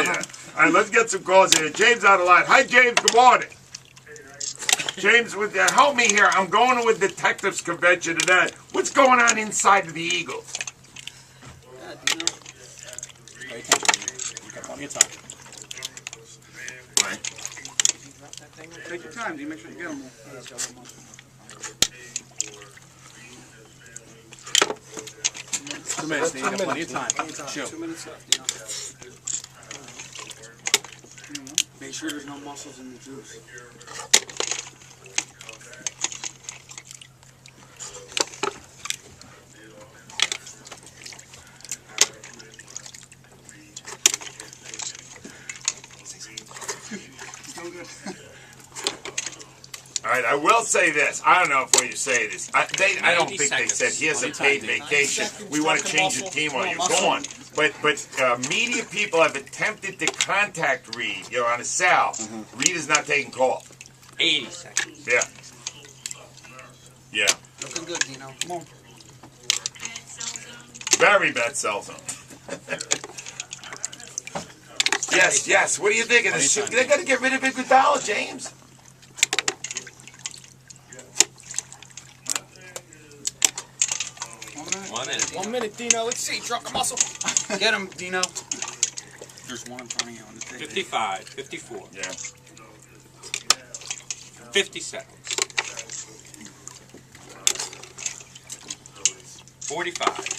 All right, let's get some calls here. James on the line. Hi, James. Good morning. James, help me here. I'm going to a detectives convention today. What's going on inside of the Eagles? Pay attention. You got plenty of time. Right. Take your time, make sure you get them all. 2 minutes, you got plenty of time. Chill. 2 minutes left, Make sure there's no muscles in the juice. All right, I will say this. I don't know if you say this. I don't think they said here's a paid vacation. We want to change the team while you're gone. But media people have attempted to contact Reed, on a cell. Reed is not taking call. 80 seconds. Yeah. Yeah. Looking good, Dino. Come on. Very bad cell zone. Yes. What do you think of this? They got to get rid of Iguodala, James. One minute, Dino. Let's see. Drunken Muscle. Get him, Dino. There's one in front of you on the table. 55, 54. Yeah. 50 seconds. 45.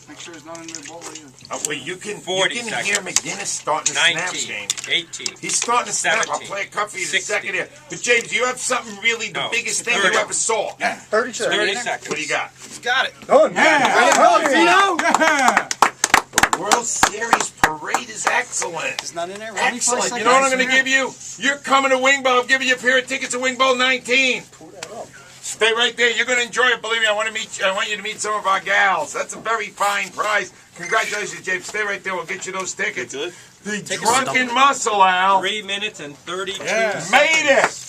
Make sure there's none in the bowl either. Well, you can 40 hear seconds. McGinnis starting to 19, snap, James. 18. He's starting to snap. I'll 17, play a cut for you in a 60. second here. But, James, you have something really the biggest thing 30. you ever saw. 30 seconds. 30 seconds. What do you got? He's got it. Done. Dino. The World Series parade is excellent. It's not in there. Excellent. You know what I'm going to give you? You're coming to Wingbowl. I'm giving you a pair of tickets to Wingbowl 19. Stay right there. You're going to enjoy it. Believe me, I want you to meet some of our gals. That's a very fine prize. Congratulations, James. Stay right there. We'll get you those tickets. The Drunken Mussle, Al. 3 minutes and 32 Made seconds. it.